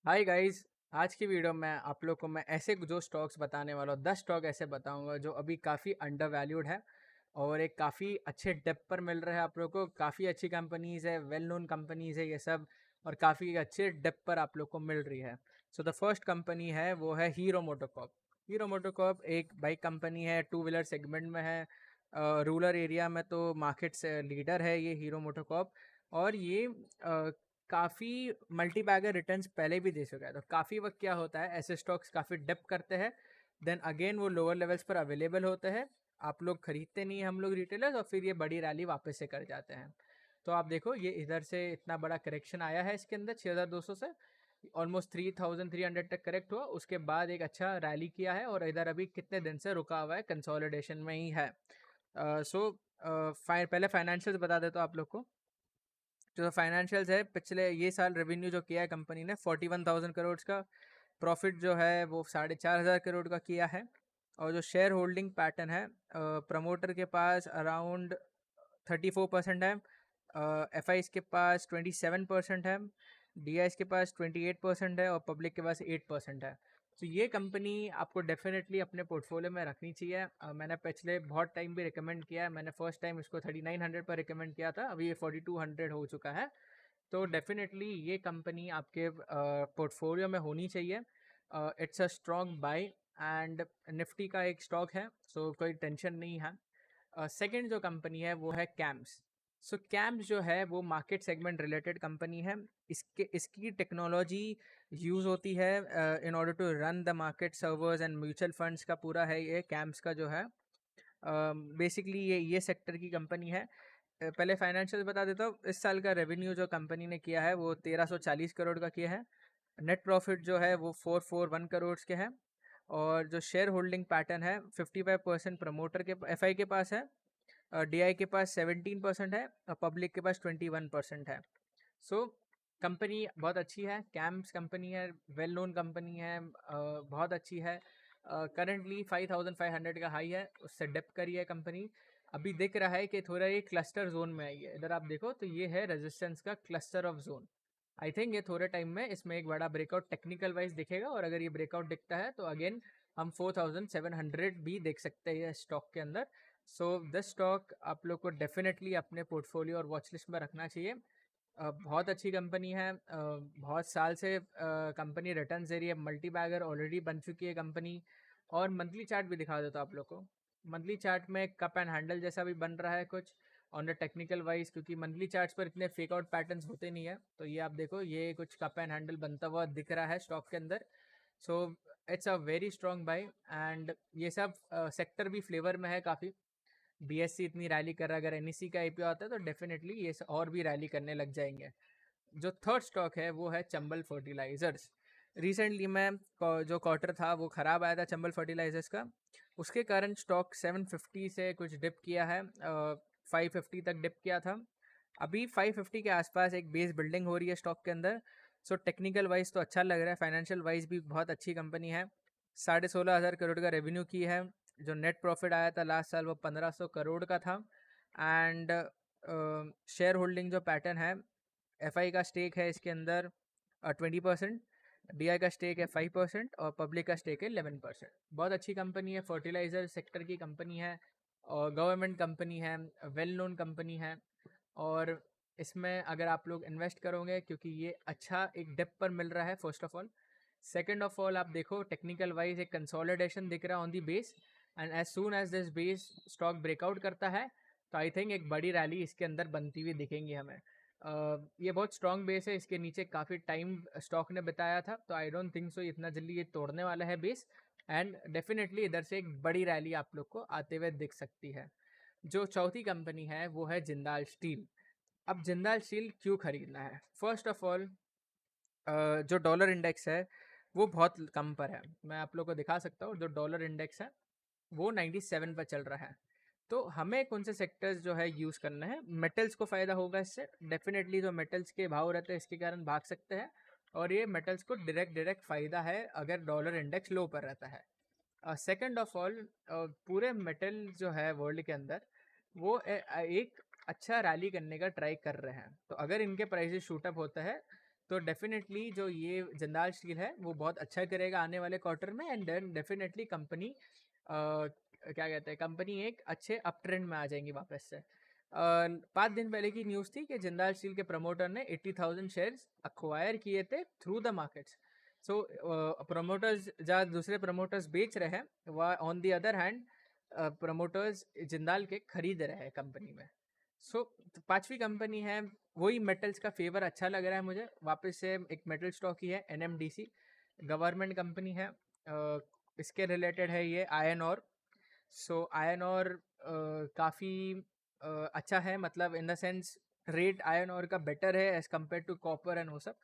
Hi guys. आज की video में आप लोग को मैं ऐसे जो स्टॉक्स बताने वाला हूँ 10 स्टॉक ऐसे बताऊंगा जो अभी काफ़ी अंडर वैल्यूड है और एक काफ़ी अच्छे डेप्थ पर मिल रहा है। आप लोग को काफ़ी अच्छी कंपनीज है, वेल नोन कंपनीज है ये सब, और काफ़ी अच्छे डेप्थ पर आप लोग को मिल रही है। सो द फर्स्ट कंपनी है वो है हीरो मोटोकॉर्प। हीरो मोटोकॉर्प एक बाइक कंपनी है, टू व्हीलर सेगमेंट में है। रूरल एरिया में तो मार्केट से लीडर है ये हीरो मोटोकॉर्प। और ये काफ़ी मल्टी बैगर रिटर्न्स पहले भी दे चुका है। तो काफ़ी वक्त क्या होता है, ऐसे स्टॉक्स काफ़ी डिप करते हैं, देन अगेन वो लोअर लेवल्स पर अवेलेबल होते हैं, आप लोग खरीदते नहीं हैं, हम लोग रिटेलर्स, और फिर ये बड़ी रैली वापस से कर जाते हैं। तो आप देखो ये इधर से इतना बड़ा करेक्शन आया है इसके अंदर 6200 से ऑलमोस्ट 3300 तक करेक्ट हुआ, उसके बाद एक अच्छा रैली किया है और इधर अभी कितने दिन से रुका हुआ है, कंसोलिडेशन में ही है। पहले फाइनेंशियल्स बता देता हूँ आप लोग को। जो फाइनेंशियल्स है, पिछले ये साल रेवेन्यू जो किया है कंपनी ने 41,000 करोड़ का, प्रॉफिट जो है वो 4,500 करोड़ का किया है। और जो शेयर होल्डिंग पैटर्न है, प्रमोटर के पास अराउंड 34% है, एफ आई के पास 27% है, डी आई के पास 28% है और पब्लिक के पास 8% है। तो ये कंपनी आपको डेफिनेटली अपने पोर्टफोलियो में रखनी चाहिए। मैंने पिछले बहुत टाइम भी रिकमेंड किया है, मैंने फर्स्ट टाइम इसको 3900 पर रिकमेंड किया था, अभी ये 4200 हो चुका है। तो डेफिनेटली ये कंपनी आपके पोर्टफोलियो में होनी चाहिए। It's a strong bye and Nifty का एक स्टॉक है, सो कोई टेंशन नहीं है। सेकंड जो कंपनी है वो है कैम्स। सो कैम्स जो है वो मार्केट सेगमेंट रिलेटेड कंपनी है। इसकी टेक्नोलॉजी यूज़ होती है in order to run the market servers and mutual funds का पूरा है ये कैम्स का जो है। बेसिकली ये सेक्टर की कंपनी है। पहले फाइनेंशियल बता देता हूँ। इस साल का रेवेन्यू जो कंपनी ने किया है वो 1340 करोड़ का किया है। नेट प्रॉफिट जो है वो 441 करोड़ के है। और जो शेयर होल्डिंग पैटर्न है, 55% प्रमोटर के एफआई के पास है, डीआई के पास 17% है और पब्लिक के पास 21% है। सो कंपनी बहुत अच्छी है, कैम्स कंपनी है, वेल नोन कंपनी है, बहुत अच्छी है। करंटली 5500 का हाई है, उससे डिप करी है कंपनी। अभी दिख रहा है कि थोड़ा ये क्लस्टर जोन में आई है। इधर आप देखो तो ये है रेजिस्टेंस का cluster of zone. I think ये थोड़े टाइम में इसमें एक बड़ा ब्रेकआउट टेक्निकल वाइज दिखेगा, और अगर ये ब्रेकआउट दिखता है तो अगेन हम 4700 भी देख सकते हैं स्टॉक के अंदर। सो दिस स्टॉक आप लोग को डेफिनेटली अपने पोर्टफोलियो और वॉच लिस्ट में रखना चाहिए। बहुत अच्छी कंपनी है, बहुत साल से कंपनी रिटर्न दे रही है, मल्टी बैगर ऑलरेडी बन चुकी है कंपनी। और मंथली चार्ट भी दिखा देता हूँ आप लोग को। मंथली चार्ट में कप एंड हैंडल जैसा भी बन रहा है कुछ ऑन द टेक्निकल वाइज, क्योंकि मंथली चार्ट्स पर इतने फेक आउट पैटर्न्स होते नहीं है। तो ये आप देखो, ये कुछ कप एंड हैंडल बनता हुआ दिख रहा है स्टॉक के अंदर। So it's a very strong bye. And ये सब सेक्टर भी फ्लेवर में है काफ़ी। बीएससी इतनी रैली कर रहा है, अगर एनईसी का आईपीओ आता है तो डेफिनेटली ये और भी रैली करने लग जाएंगे। जो थर्ड स्टॉक है वो है चंबल फर्टिलाइजर्स। रिसेंटली मैं जो क्वार्टर था वो ख़राब आया था चंबल फर्टिलाइजर्स का, उसके कारण स्टॉक 750 से कुछ डिप किया है, 550 तक डिप किया था। अभी 550 के आसपास एक बेस बिल्डिंग हो रही है स्टॉक के अंदर। सो टेक्निकल वाइज तो अच्छा लग रहा है, फाइनेंशियल वाइज भी बहुत अच्छी कंपनी है। 16,500 करोड़ का रेवेन्यू की है। जो नेट प्रॉफिट आया था लास्ट साल वो 1500 करोड़ का था। एंड शेयर होल्डिंग जो पैटर्न है, एफआई का स्टेक है इसके अंदर 20%, डीआई का स्टेक है 5% और पब्लिक का स्टेक है 11%। बहुत अच्छी कंपनी है, फर्टिलाइजर सेक्टर की कंपनी है और गवर्नमेंट कंपनी है, वेल नोन कंपनी है। और इसमें अगर आप लोग इन्वेस्ट करोगे, क्योंकि ये अच्छा एक डेप्थ पर मिल रहा है first of all. Second of all आप देखो टेक्निकल वाइज एक कंसोलिडेशन दिख रहा है on the base, and as soon as this base stock breakout करता है तो आई थिंक एक बड़ी रैली इसके अंदर बनती हुई दिखेंगी हमें। ये बहुत स्ट्रॉन्ग बेस है, इसके नीचे काफ़ी टाइम स्टॉक ने बताया था, तो आई डोंट थिंक सो इतना जल्दी ये तोड़ने वाला है बेस। एंड डेफिनेटली इधर से एक बड़ी रैली आप लोग को आते हुए दिख सकती है। जो चौथी कंपनी है वो है जिंदाल स्टील। अब जिंदाल स्टील क्यों खरीदना है? फर्स्ट ऑफ ऑल, जो डॉलर इंडेक्स है वो बहुत कम पर है। मैं आप लोग को दिखा सकता हूँ, जो डॉलर इंडेक्स है वो 97 पर चल रहा है। तो हमें कौन से सेक्टर्स जो है यूज़ करना है? मेटल्स को फ़ायदा होगा इससे डेफिनेटली, जो मेटल्स के भाव रहते हैं इसके कारण भाग सकते हैं, और ये मेटल्स को डायरेक्ट फ़ायदा है अगर डॉलर इंडेक्स लो पर रहता है। सेकंड ऑफ ऑल, पूरे मेटल जो है वर्ल्ड के अंदर वो एक अच्छा रैली करने का ट्राई कर रहे हैं। तो अगर इनके प्राइसेस शूट अप होता है तो डेफिनेटली जो ये जिंदाल स्टील है वो बहुत अच्छा करेगा आने वाले क्वार्टर में, एंड देन डेफिनेटली कंपनी क्या कहते हैं, कंपनी एक अच्छे अप ट्रेंड में आ जाएंगी वापस से। 5 दिन पहले की न्यूज़ थी कि जिंदाल स्टील के प्रमोटर ने 80,000 शेयर्स अक्वायर किए थे through the markets. So promoters जहाँ दूसरे प्रमोटर्स बेच रहे हैं, वह on the other hand promoters Jindal के खरीद रहे हैं कंपनी में। सो पांचवी कंपनी है, वही मेटल्स का फेवर अच्छा लग रहा है मुझे, वापस से एक मेटल स्टॉक ही है NMDC, गवर्नमेंट कंपनी है। इसके रिलेटेड है ये आयरन और। सो आयरन और काफ़ी अच्छा है, मतलब in the sense rate iron और का बेटर है as compare to copper and वो सब।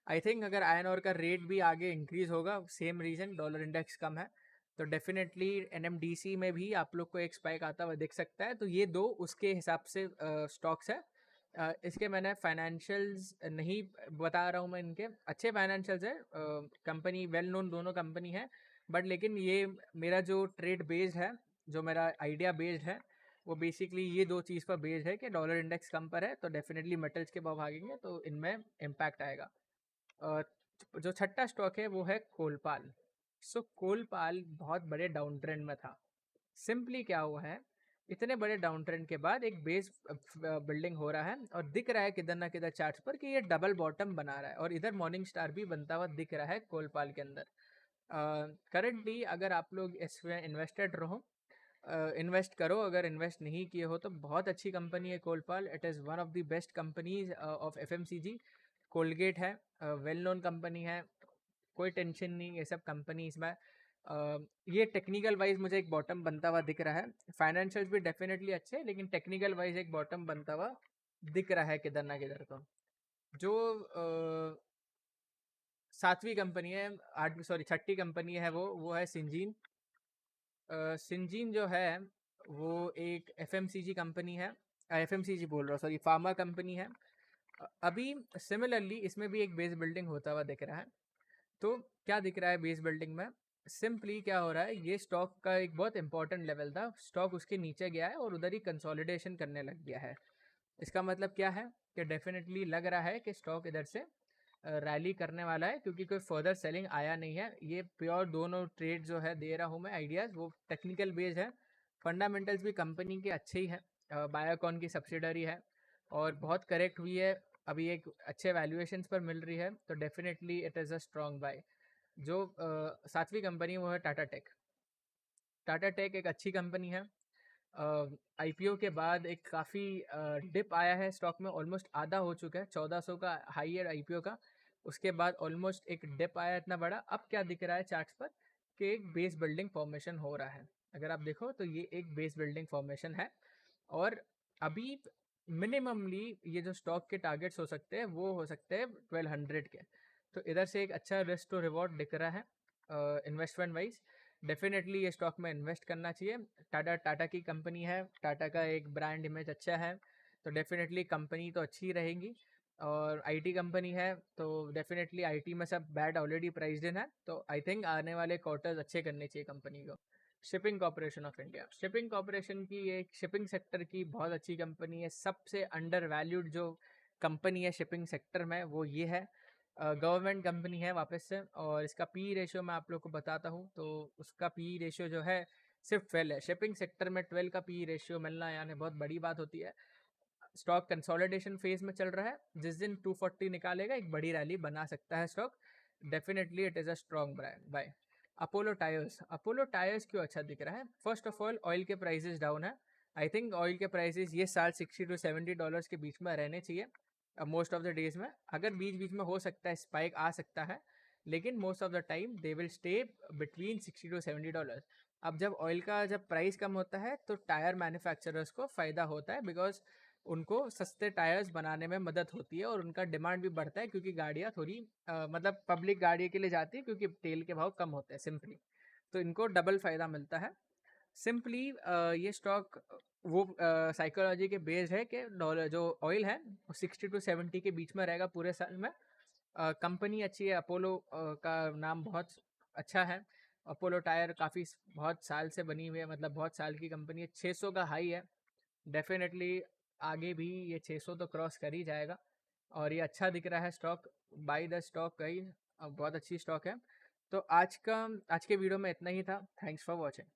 आई थिंक अगर आयरन और का रेट भी आगे इंक्रीज होगा, सेम रीज़न डॉलर इंडेक्स कम है, तो डेफिनेटली NMDC में भी आप लोग को एक स्पाइक आता हुआ दिख सकता है। तो ये दो उसके हिसाब से स्टॉक्स है। इसके मैंने फाइनेंशियल्स नहीं बता रहा हूँ मैं, इनके अच्छे फाइनेंशियल्स है, कंपनी वेल नोन दोनों कंपनी है, बट लेकिन ये मेरा जो ट्रेड बेस्ड है, जो मेरा आइडिया बेस्ड है, वो बेसिकली ये दो चीज़ पर बेस्ड है कि डॉलर इंडेक्स कम पर है तो डेफिनेटली मेटल्स के भाव भागेंगे, तो इनमें इम्पैक्ट आएगा। जो छठा स्टॉक है वो है कोलपाल। सो कोलपाल बहुत बड़े डाउन ट्रेंड में था। सिंपली क्या हुआ है, इतने बड़े डाउन ट्रेंड के बाद एक बेस बिल्डिंग हो रहा है और दिख रहा है किधर ना किधर चार्ट्स पर कि ये डबल बॉटम बना रहा है, और इधर मॉर्निंग स्टार भी बनता हुआ दिख रहा है कोलपाल के अंदर। करंटली अगर आप लोग इसमें इन्वेस्टेड रहो, इन्वेस्ट करो, अगर इन्वेस्ट नहीं किए हो तो बहुत अच्छी कंपनी है Colpal. It is one of the best companies of FMCG। Colgate है, वेल नोन कंपनी है, कोई टेंशन नहीं ये सब कंपनीज में। ये टेक्निकल वाइज मुझे एक बॉटम बनता हुआ दिख रहा है, फाइनेंशियल्स भी डेफिनेटली अच्छे हैं, लेकिन टेक्निकल वाइज एक बॉटम बनता हुआ दिख रहा है किधर ना किधर। तो जो सातवीं कंपनी है, आठ सॉरी छठी कंपनी है, वो है सिंजीन। सिंजीन जो है वो एक FMCG कंपनी है, FMCG बोल रहा हूँ सॉरी, फार्मा कंपनी है। अभी सिमिलरली इसमें भी एक बेस बिल्डिंग होता हुआ दिख रहा है। तो क्या दिख रहा है बेस बिल्डिंग में, सिंपली क्या हो रहा है, ये स्टॉक का एक बहुत इंपॉर्टेंट लेवल था, स्टॉक उसके नीचे गया है और उधर ही कंसोलिडेशन करने लग गया है। इसका मतलब क्या है कि डेफिनेटली लग रहा है कि स्टॉक इधर से रैली करने वाला है, क्योंकि कोई फर्दर सेलिंग आया नहीं है। ये प्योर दोनों ट्रेड जो है दे रहा हूँ मैं आइडियाज़, वो टेक्निकल बेस्ड है। फंडामेंटल्स भी कंपनी के अच्छे ही है, बायोकॉन की सब्सिडरी है और बहुत करेक्ट हुई है, अभी एक अच्छे वैल्यूएशंस पर मिल रही है, तो definitely it is a strong bye. जो सातवीं कंपनी वो है टाटा टेक। टाटा टेक एक अच्छी कंपनी है। IPO के बाद एक काफ़ी डिप आया है स्टॉक में, ऑलमोस्ट आधा हो चुका है, 1400 का हाई है IPO का, उसके बाद ऑलमोस्ट एक डिप आया इतना बड़ा। अब क्या दिख रहा है चार्ट्स पर कि एक बेस बिल्डिंग फॉर्मेशन हो रहा है। अगर आप देखो तो ये एक बेस बिल्डिंग फॉर्मेशन है, और अभी मिनिममली ये जो स्टॉक के टारगेट्स हो सकते हैं वो हो सकते हैं 1200 के। तो इधर से एक अच्छा रिस्क टू रिवॉर्ड दिख रहा है इन्वेस्टमेंट वाइज। डेफिनेटली ये स्टॉक में इन्वेस्ट करना चाहिए। टाटा की कंपनी है, टाटा का एक ब्रांड इमेज अच्छा है, तो डेफिनेटली कंपनी तो अच्छी रहेगी। और IT कंपनी है तो डेफिनेटली IT में सब बैड ऑलरेडी प्राइस्ड इन है, तो आई थिंक आने वाले क्वार्टर्स अच्छे करने चाहिए कंपनी को। Shipping corporation of India, shipping corporation की एक शिपिंग सेक्टर की बहुत अच्छी कंपनी है, सबसे अंडर वैल्यूड जो कंपनी है शिपिंग सेक्टर में वो ये है। गवर्नमेंट कंपनी है वापस से, और इसका पी रेशियो मैं आप लोग को बताता हूँ, तो उसका पी रेशियो जो है सिर्फ 12 है। शिपिंग सेक्टर में 12 का पी रेशियो मिलना यानी बहुत बड़ी बात होती है। स्टॉक कंसोलिडेशन फेज में चल रहा है, जिस दिन 240 निकालेगा एक बड़ी रैली बना सकता है stock. Definitely it is a strong bye. Apollo tyres, Apollo tyres क्यों अच्छा दिख रहा है, फर्स्ट ऑफ ऑल ऑयल के प्राइसेस डाउन है। आई थिंक ऑयल के प्राइसेस ये साल $60 to $70 के बीच में रहने चाहिए मोस्ट ऑफ द डेज में। अगर बीच बीच में हो सकता है स्पाइक आ सकता है, लेकिन most of the time they will stay between $60 to $70। अब जब ऑयल का जब प्राइस कम होता है तो टायर मैन्युफैक्चरर्स को फ़ायदा होता है, बिकॉज उनको सस्ते टायर्स बनाने में मदद होती है और उनका डिमांड भी बढ़ता है, क्योंकि गाड़ियाँ थोड़ी मतलब पब्लिक गाड़ी के लिए जाती है क्योंकि तेल के भाव कम होते हैं सिंपली, तो इनको डबल फ़ायदा मिलता है। सिंपली ये स्टॉक वो साइकोलॉजी के बेस्ड है कि डॉलर जो ऑयल है वो 60 to 70 के बीच में रहेगा पूरे साल में। कंपनी अच्छी है, अपोलो का नाम बहुत अच्छा है। अपोलो टायर काफ़ी बहुत साल से बनी हुई है, मतलब बहुत साल की कंपनी है, 600 का हाई है। डेफिनेटली आगे भी ये 600 तो क्रॉस कर ही जाएगा। और ये अच्छा दिख रहा है स्टॉक, बाय द स्टॉक कही, बहुत अच्छी स्टॉक है। तो आज के वीडियो में इतना ही था। Thanks for watching.